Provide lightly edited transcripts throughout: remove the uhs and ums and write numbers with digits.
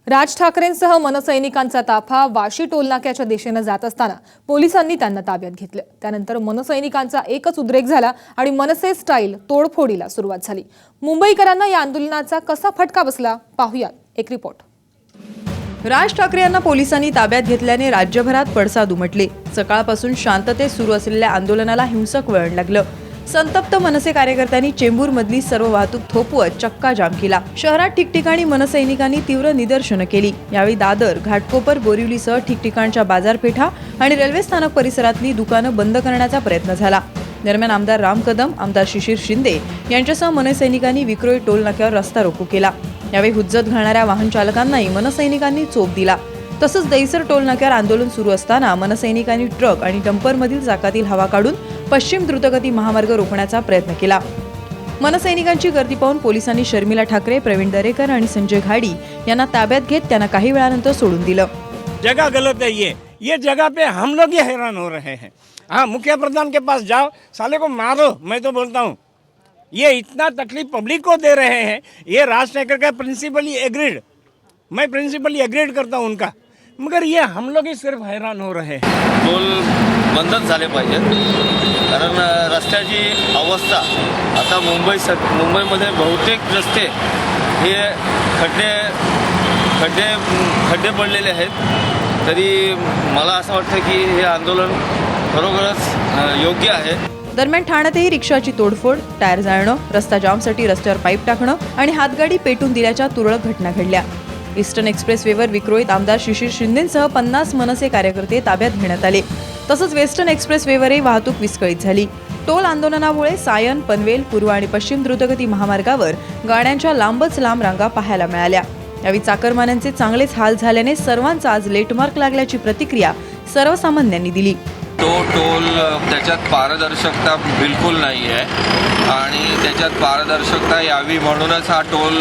राज ठाकरेंसह मनसैनिकांचा ताफा वाशी टोलनाक्याच्या दिशेने जात असताना पोलिसांनी त्यांना ताब्यात घेतले। त्यानंतर मनसैनिकांचा एकच उद्रेक झाला आणि मनसे स्टाईल तोडफोडीला सुरुवात झाली। मुंबईकरांना या आंदोलनाचा कसा फटका बसला पाहूयात एक रिपोर्ट। राज ठाकरे यांना पोलिसांनी ताब्यात घेतल्याने राज्यभरात पडसाद उमटले। सकाळपासून शांततेत सुरू असलेल्या आंदोलनाला हिंसक वळण लागलं। संतप्त मनसे कार्यकर्त्यांनी चेंबूरमधली सर्व वाहतूक थोपवत चक्का जाम केला। शहरात ठिकठिकाणी मनसैनिकांनी तीव्र निदर्शनं केली। यावेळी दादर, घाटकोपर, बोरिवलीसह ठिकठिकाणच्या बाजारपेठा आणि रेल्वे स्थानक परिसरातली दुकानं बंद करण्याचा प्रयत्न झाला। दरम्यान आमदार राम कदम, आमदार शिशिर शिंदे यांच्यासह मनसैनिकांनी विक्रोळी टोल नाक्यावर रस्ता रोको केला। यावेळी हुज्जत घालणाऱ्या वाहन चालकांनाही मनसैनिकांनी चोप दिला। तसंच दहिसर टोल नाक्यावर आंदोलन सुरू असताना मनसैनिकांनी ट्रक आणि डंपरमधील चाकातील हवा काढून पश्चिम द्रुतगती महामार्ग रोखण्याचा प्रयत्न केला। मनसैनिकांची गर्दी पाहून पोलिसांनी शर्मिला ठाकरे, प्रवीण दरेकर आणि संजय घाडी यांना ताब्यात घेत त्यांना काही वेळानंतर सोडून दिलं। जगह गलत है ये जगह पे हम लोग ही हैरान हो रहे हैं। हाँ, मुखिया प्रधान के पास जाओ, साले को मारो, मैं तो बोलता हूँ। ये इतना तकलीफ पब्लिक को दे रहे हैं। ये राज ठाकरे का प्रिंसिपली एग्रीड, मैं प्रिंसिपली एग्रीड करता हूँ उनका, मगर ये हम लोग ही सिर्फ हैरान हो रहे हैं। टोल बंदच झाले पाहिजेत, कारण रस्त्याची अवस्था आता मुंबईमध्ये बहुतेक रस्ते हे खड्डे पडलेले आहेत। तरी मला असं वाटतं की हे आंदोलन खरोखरच योग्य आहे। दरम्यान ठाण्यातही रिक्षाची तोडफोड, टायर जाळणं, रस्ता जामसाठी रस्त्यावर पाईप टाकणं आणि हातगाडी पेटून दिल्याच्या तुरळक घटना घडल्या। ईस्टर्न एक्सप्रेसवेवर विक्रोळीत आमदार शिशिर शिंदेंसह 50 मनसे कार्यकर्ते ताब्यात घेण्यात आले। तसंच वेस्टर्न एक्सप्रेसवेवरही वाहतूक विस्कळीत झाली। टोल आंदोलनामुळे सायन, पनवेल, पूर्व आणि पश्चिम द्रुतगती महामार्गावर गाड्यांच्या लांबच लांब रांगा पाहायला मिळाल्या। यावेळी चाकरमान्यांचे चांगलेच हाल झाल्याने सर्वांचा आज लेटमार्क लागल्याची प्रतिक्रिया सर्वसामान्यांनी दिली। टोल त्याच्यात पारदर्शकता बिलकुल नाही आहे आणि त्याच्यात पारदर्शकता यावी म्हणूनच हा टोल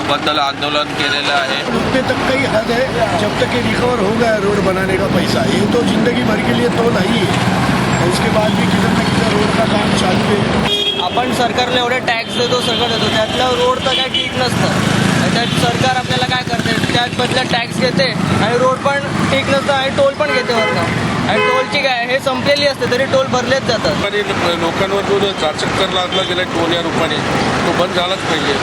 बद्दल आंदोलन केलेलं आहे। रुकने तक का ही हद है, जब तक ये रिकवर हो गया रोड बनाने का पैसा, ये तो जिंदगी भर के लिए तो नहीं है। उसके बाद भी किधर ना किधर रोड का काम चालू है। आपण सरकारला एवढे टॅक्स देतो, सगळं देतो, त्यातलं रोड तर काय ठीक नसतं। त्यात सरकार आपल्याला काय करते, त्यात बदला टॅक्स घेते आणि रोड पण ठीक नसतं आणि टोल पण घेते वरनं। आणि टोलची काय हे संपलेली असते तरी टोल भरलेच जातात। लोकांवर जो चाचक्कर लादला गेला टोल या रूपाने, तो बंद झालाच पाहिजे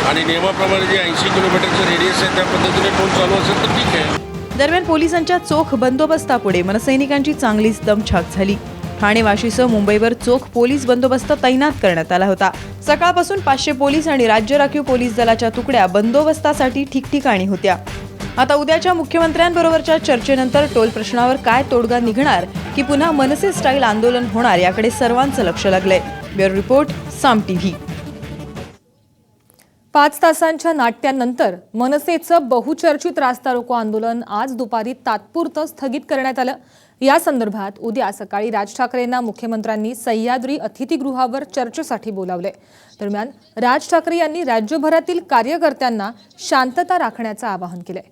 आणि नियमाप्रमाणे जे 80 किलोमीटरचं रेडियस आहे त्या पद्धतीने टोल चालू असेल तर ठीक आहे। दरम्यान पोलिसांच्या चोख बंदोबस्तापुढे मनसैनिकांची चांगलीच दमछाक झाली। ठाणे वाशीसह मुंबईवर चोख पोलीस बंदोबस्त तैनात करण्यात आला होता। सकाळपासून 500 पोलीस आणि राज्य राखीव पोलीस दलाच्या तुकड्या बंदोबस्तासाठी ठिकठिकाणी होत्या। आता उद्याच्या मुख्यमंत्र्यांबरोबरच्या चर्चेनंतर टोल प्रश्नावर काय तोडगा निघणार की पुन्हा मनसे स्टाईल आंदोलन होणार याकडे सर्वांचं लक्ष लागलंय। ब्युरो रिपोर्ट, साम टीव्ही। 5 तासांच्या नाट्यानंतर मनसेचं बहुचर्चित रास्ता रोको आंदोलन आज दुपारी तात्पुरतं स्थगित करण्यात आलं। या संदर्भात उद्या सकाळी राज ठाकरेंना मुख्यमंत्र्यांनी सह्याद्री अतिथीगृहावर चर्चेसाठी बोलावले। दरम्यान राज ठाकरे यांनी राज्यभरातील कार्यकर्त्यांना शांतता राखण्याचं आवाहन केलंय।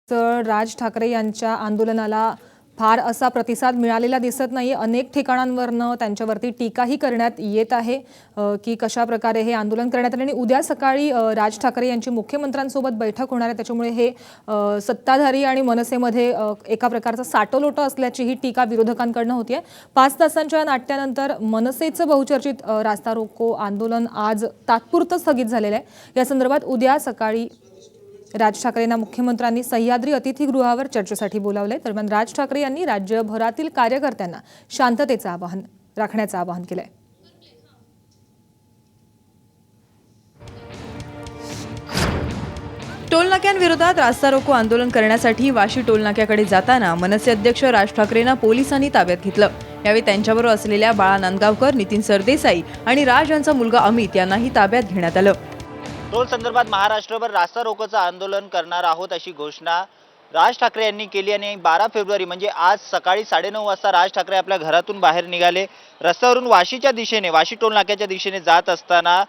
तर राज ठाकरे यांच्या आंदोलनाला फार असा प्रतिसाद मिळालेला दिसत नाही। अनेक ठिकाणांवरनं त्यांच्यावरती टीकाही करण्यात येत आहे की कशा प्रकारे हे आंदोलन करण्यात आले आणि उद्या सकाळी राज ठाकरे यांची मुख्यमंत्र्यांसोबत बैठक होणार आहे, त्याच्यामुळे हे सत्ताधारी आणि मनसेमध्ये एका प्रकारचा साटोलोटो असल्याची ही टीका विरोधकांकडून होतीये। 5 तासांच्या नाट्यानंतर मनसेचं बहुचर्चित रास्ता रोको आंदोलन आज तात्पुरतं स्थगित झालेलं आहे। या संदर्भात उद्या सकाळी राज ठाकरेंना मुख्यमंत्र्यांनी सह्याद्री अतिथीगृहावर चर्चेसाठी बोलावले। दरम्यान राज ठाकरे यांनी राज्यभरातील कार्यकर्त्यांना शांततेचं आवाहन राखण्याचं आवाहन केलंय। टोलनाक्यांविरोधात रास्ता रोको आंदोलन करण्यासाठी वाशी टोलनाक्याकडे जाताना मनसे अध्यक्ष राज ठाकरेंना पोलिसांनी ताब्यात घेतलं। यावेळी त्यांच्याबरोबर असलेल्या बाळा नांदगावकर, नितीन सरदेसाई आणि राज यांचा मुलगा अमित यांनाही ताब्यात घेण्यात आलं। टोल संदर्भात महाराष्ट्रभर रास्ता रोकोचं आंदोलन करणार आहोत अशी घोषणा राज ठाकरे यांनी केली आणि 12 फेब्रुवारी म्हणजे आज सकाळी 9:30 वाजता राज ठाकरे आपल्या घरातून बाहेर निघाले। रस्त्यावरून वाशीच्या दिशेने, वाशी टोल नाक्याच्या दिशेने जात असताना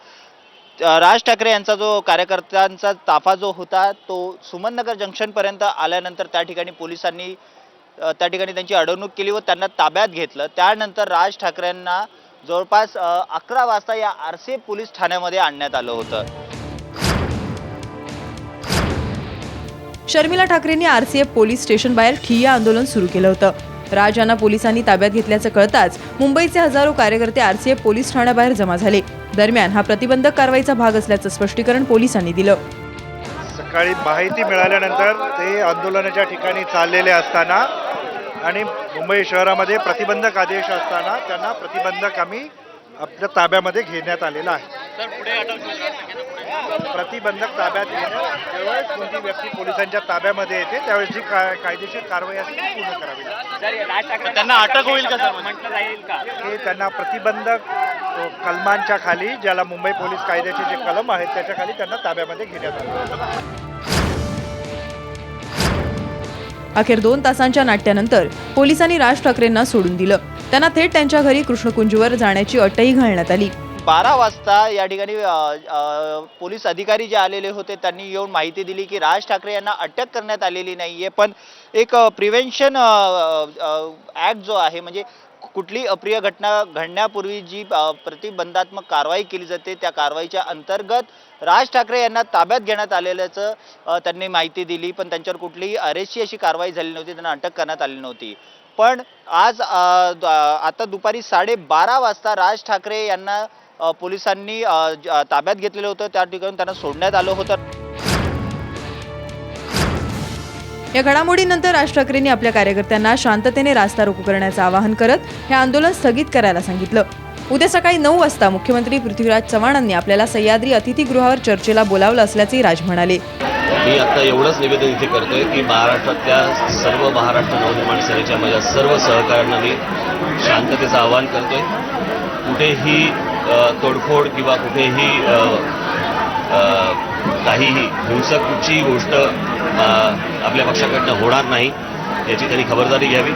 राज ठाकरे यांचा जो कार्यकर्त्यांचा ताफा जो होता तो सुमननगर जंक्शन पर्यंत आल्यानंतर त्या ठिकाणी पोलिसांनी त्या ठिकाणी त्यांची अडवणूक केली व त्यांना ताब्यात घेतलं. त्यानंतर राज ठाकरेंना जवळपास 11 वाजता या आरसीएफ पोलीस ठाण्यामध्ये आणण्यात आलं होतं. शर्मिला ठाकरेंनी आरसीएफ पोलीस स्टेशन बाहेर ठिय्या आंदोलन सुरू केलं होतं. राज यांना पोलिसांनी ताब्यात घेतल्याचं कळताच मुंबईचे हजारो कार्यकर्ते आरसीएफ पोलीस ठाण्याबाहेर जमा झाले. दरम्यान हा प्रतिबंधक कारवाईचा भाग असल्याचं स्पष्टीकरण पोलिसांनी दिलं. सकाळी माहिती मिळाल्यानंतर ते आंदोलनाच्या ठिकाणी चाललेले असताना आणि मुंबई शहरामध्ये प्रतिबंधक आदेश असताना त्यांना प्रतिबंधक आम्ही आपल्या ताब्यामध्ये घेण्यात आलेला आहे. प्रतिबंधक ताब्यात घेण्यात ज्यावेळेस कोणती व्यक्ती पोलिसांच्या ताब्यामध्ये येते त्यावेळेस जी कायदेशीर कारवाई असते ती पूर्ण करावी लागते. त्यांना अटक होईल का सर, म्हटलं जाईल का? हे त्यांना प्रतिबंधक कलमांच्या खाली, ज्याला मुंबई पोलीस कायद्याचे जे कलम आहेत त्याच्या खाली त्यांना ताब्यामध्ये घेण्यात आलं. अखेर 2 तासांच्या नाट्यानंतर पोलिसांनी राज ठाकरेंना सोडून दिलं. त्यांना थेट त्यांच्या घरी कृष्णकुंजवर जाण्याची अटही घालण्यात आली. 12 वाजता या ठिकाणी पोलीस अधिकारी जे आलेले होते त्यांनी येऊन माहिती दिली की राज ठाकरे यांना अटक करण्यात आलेली नाहीये, पण एक प्रिव्हेन्शन ॲक्ट जो आहे, म्हणजे कुठली अप्रिय घटना घडण्यापूर्वी जी प्रतिबंधात्मक कारवाई केली जाते त्या कारवाईच्या अंतर्गत राज ठाकरे यांना ताब्यात घेण्यात आलेल्याचं त्यांनी माहिती दिली. पण त्यांच्यावर कुठलीही अरेस्टची अशी कारवाई झाली नव्हती, त्यांना अटक करण्यात आली नव्हती. पण आज आता दुपारी 12:30 वाजता राज ठाकरे यांना पोलिसांनी ताब्यात घेतलेलं होतं. त्या ठिकाणी त्यांना सोडण्यात आलं होतं. या घडामोडीनंतर राज ठाकरेंनी आपल्या कार्यकर्त्यांना शांततेने रास्ता रोको करण्याचं आवाहन करत हे आंदोलन स्थगित करायला सांगितलं. उद्या सकाळी 9 वाजता मुख्यमंत्री पृथ्वीराज चव्हाणांनी आपल्याला सह्याद्री अतिथीगृहावर चर्चेला बोलावलं असल्याचंही राज म्हणाले. मी आता एवढंच निवेदन इथे करतोय की महाराष्ट्रातल्या सर्व महाराष्ट्र नवनिर्माण सेनेच्या माझ्या सर्व सहकाऱ्यांना मी शांततेचं आवाहन करतोय. कुठेही तोडफोड किंवा कुठेही काहीही हिंसक कुठचीही गोष्ट आपल्या पक्षाकडनं होणार नाही याची त्यांनी खबरदारी घ्यावी.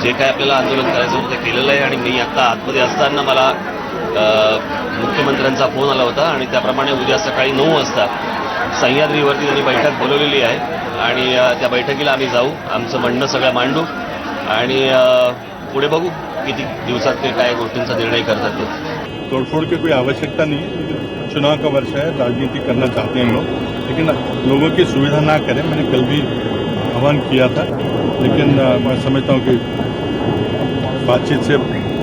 जे काय आपल्याला आंदोलन करायचं होतं ते केलेलं आहे आणि मी आत्ता आतमध्ये असताना मला मुख्यमंत्र्यांचा फोन आला होता आणि त्याप्रमाणे उद्या सकाळी 9 वाजता सह्याद्रीवरती त्यांनी बैठक बोलवलेली आहे आणि त्या बैठकीला आम्ही जाऊ, आमचं म्हणणं सगळं मांडू आणि पुढे बघू किती दिवसात ते काय गोष्टींचा निर्णय करतात ते. तोड़फोड़ की कोई आवश्यकता नहीं है. चुनाव का वर्ष है, राजनीति करना चाहते हैं लोग, लेकिन लोगों की सुविधा ना करें. मैंने कल भी आह्वान किया था, लेकिन मैं समझता हूँ कि बातचीत से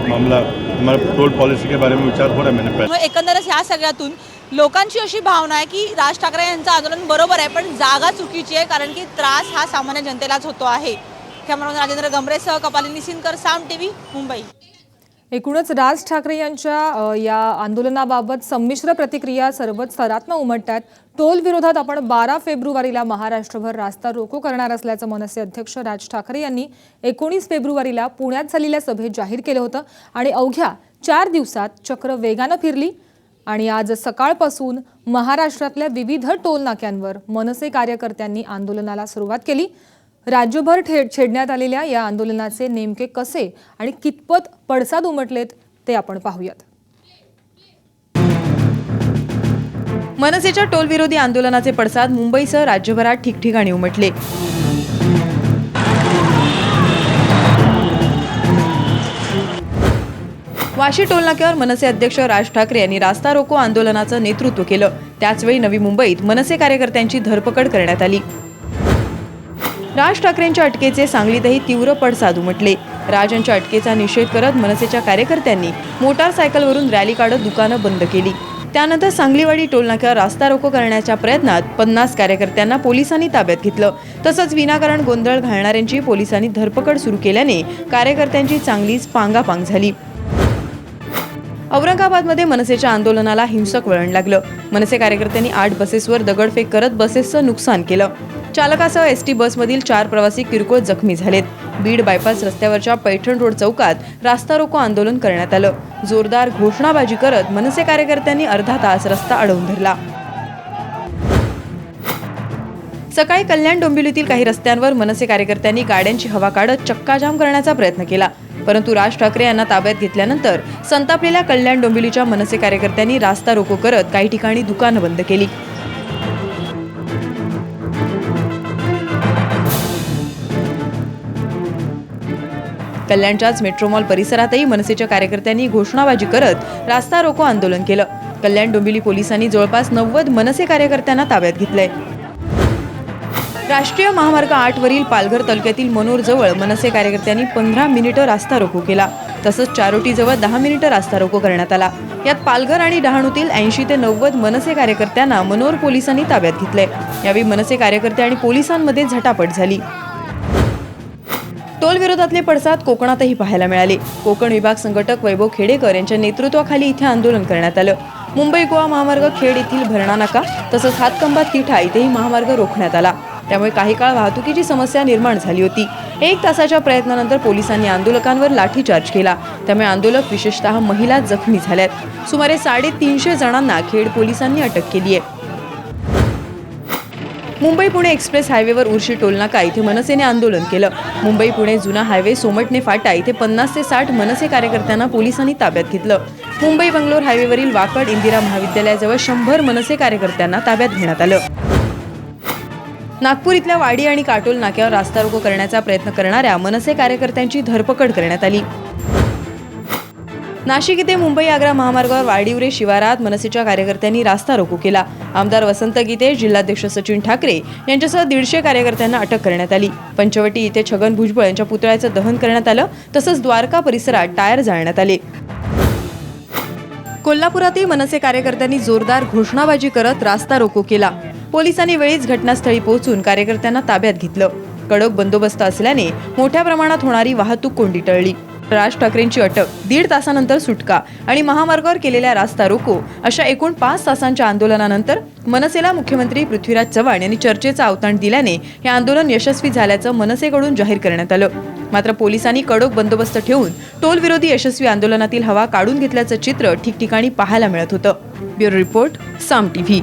मामला हमारा टोल पॉलिसी के बारे में विचार हो रहा है. मैंने पहले एकंदरच ह्या सगळ्यातून लोकांची अशी भावना आहे की राज ठाकरे यांचं आंदोलन बरोबर आहे, पण जागा चुकीची आहे, कारण की त्रास हा सामान्य जनतेलाच होतो आहे. कॅमेरामॅन राजेंद्र गमरेसह कपाली निसिनकर, साम टीव्ही, मुंबई. एकूणच राज ठाकरे यांच्या या आंदोलनाबाबत संमिश्र प्रतिक्रिया सर्वच स्तरातनं उमटतात. टोल विरोधात आपण 12 फेब्रुवारीला महाराष्ट्रभर रास्ता रोको करणार असल्याचं मनसे अध्यक्ष राज ठाकरे यांनी 19 फेब्रुवारीला पुण्यात झालेल्या सभेत जाहीर केलं होतं आणि अवघ्या 4 दिवसात चक्र वेगानं फिरली आणि आज सकाळपासून महाराष्ट्रातल्या विविध टोल नाक्यांवर मनसे कार्यकर्त्यांनी आंदोलनाला सुरुवात केली. राज्यभर छेडण्यात आलेल्या या आंदोलनाचे नेमके कसे आणि कितपत पडसाद उमटलेत ते आपण पाहूयात. मनसेच्या टोल विरोधी आंदोलनाचे पडसाद मुंबईसह राज्यभरात ठिकठिकाणी उमटले. वाशी टोलनाक्यावर मनसे अध्यक्ष राज ठाकरे यांनी रास्ता रोको आंदोलनाचं नेतृत्व केलं. त्याचवेळी नवी मुंबईत मनसे कार्यकर्त्यांची धरपकड करण्यात आली. राज ठाकरेंच्या अटकेचे सांगलीतही तीव्र पडसाद उमटले. राज यांच्या अटकेचा निषेध करत मनसेच्या कार्यकर्त्यांनी मोटारसायकलवरून रॅली काढत दुकानं बंद केली. त्यानंतर सांगलीवाडी टोलनाक्यावर रास्ता रोको करण्याच्या प्रयत्नात 50 कार्यकर्त्यांना पोलिसांनी ताब्यात घेतलं. तसंच विनाकारण गोंधळ घालणाऱ्यांची पोलिसांनी धरपकड सुरू केल्याने कार्यकर्त्यांची चांगलीच पांगापांग झाली. औरंगाबादमध्ये मनसेच्या आंदोलनाला हिंसक वळण लागलं. मनसे कार्यकर्त्यांनी 8 बसेसवर दगडफेक करत बसेसचं नुकसान केलं. चालकासह एसटी बसमधील 4 प्रवासी किरकोळ जखमी झालेत. बीड बायपास रस्त्यावरच्या पैठण रोड चौकात रास्ता रोको आंदोलन करण्यात आलं. जोरदार घोषणाबाजी करत मनसे कार्यकर्त्यांनी अर्धा तास रस्ता अडवून धरला. सकाळी कल्याण डोंबिवलीतील काही रस्त्यांवर मनसे कार्यकर्त्यांनी गाड्यांची हवा काढत चक्काजाम करण्याचा प्रयत्न केला. परंतु राज ठाकरे यांना ताब्यात घेतल्यानंतर संतापलेल्या कल्याण डोंबिवलीच्या मनसे कार्यकर्त्यांनी रास्ता रोको करत काही ठिकाणी दुकानं बंद केली. कल्याणच्याच मेट्रो मॉल परिसरातही मनसेच्या कार्यकर्त्यांनी घोषणाबाजी करत रास्ता रोको आंदोलन केलं. कल्याण डोंबिवली पोलिसांनी जवळपास 90 मनसे कार्यकर्त्यांना ताब्यात घेतलंय. राष्ट्रीय महामार्ग 8 वरील पालघर तालुक्यातील मनोरजवळ मनसे कार्यकर्त्यांनी 15 मिनिटं रास्ता रोको केला. तसंच चारोटीजवळ 10 मिनिटं रास्ता रोको करण्यात आला. यात पालघर आणि डहाणूतील 80 ते 90 मनसे कार्यकर्त्यांना मनोर पोलिसांनी ताब्यात घेतले. यावेळी मनसे कार्यकर्ते आणि पोलिसांमध्ये झटापट झाली. टोल विरोधातले पडसाद कोकणातही पाहायला मिळाले. कोकण विभाग संघटक वैभव खेडेकर यांच्या नेतृत्वाखाली इथे आंदोलन करण्यात आलं. मुंबई गोवा महामार्ग खेड येथील भरणा नाका तसंच हातकंबा तिठा इथेही महामार्ग रोखण्यात आला. त्यामुळे काही काळ वाहतुकीची समस्या निर्माण झाली होती. 1 तासाच्या प्रयत्नानंतर पोलिसांनी आंदोलकांवर लाठीचार्ज केला. त्यामुळे आंदोलक विशेषतः महिला जखमी झाल्यात. सुमारे 350 जणांना खेड पोलिसांनी अटक केली आहे. मुंबई पुणे एक्सप्रेस हायवेवर उर्शी टोलनाका इथे मनसेने आंदोलन केलं. मुंबई पुणे जुना हायवे सोमटणे फाटा इथे 50 ते 60 मनसे कार्यकर्त्यांना पोलिसांनी ताब्यात घेतलं. मुंबई बंगलोर हायवेवरील वाकड इंदिरा महाविद्यालयाजवळ 100 मनसे कार्यकर्त्यांना ताब्यात घेण्यात आलं. नागपूर इथल्या वाडी आणि काटोल नाक्यावर रास्ता रोको करण्याचा प्रयत्न करणाऱ्या मनसे कार्यकर्त्यांची धरपकड करण्यात आली. नाशिक इथे मुंबई आग्रा महामार्गावर वाडीवरे शिवारात मनसेच्या कार्यकर्त्यांनी रास्ता रोको केला. आमदार वसंत गीते, जिल्हाध्यक्ष सचिन ठाकरे यांच्यासह 150 कार्यकर्त्यांना अटक करण्यात आली. पंचवटी इथे छगन भुजबळ यांच्या पुतळ्याचं दहन करण्यात आलं. तसंच द्वारका परिसरात टायर जाळण्यात आले. कोल्हापुरातही मनसे कार्यकर्त्यांनी जोरदार घोषणाबाजी करत रास्ता रोको केला. पोलिसांनी वेळीच घटनास्थळी पोहोचून कार्यकर्त्यांना ताब्यात घेतलं. कडक बंदोबस्त असल्याने मोठ्या प्रमाणात होणारी वाहतूक कोंडी टळली. राज ठाकरेंची अटक, 1.5 तासानंतर सुटका आणि महामार्गावर केलेल्या रास्ता रोको अशा एकूण 5 तासांच्या आंदोलनानंतर मनसेला मुख्यमंत्री पृथ्वीराज चव्हाण यांनी चर्चेचा अवताण दिल्याने हे आंदोलन यशस्वी झाल्याचं मनसेकडून जाहीर करण्यात आलं. मात्र पोलिसांनी कडक बंदोबस्त ठेवून टोल विरोधी यशस्वी आंदोलनातील हवा काढून घेतल्याचं चित्र ठिकठिकाणी पाहायला मिळत होतं. ब्युरो रिपोर्ट, साम टीव्ही.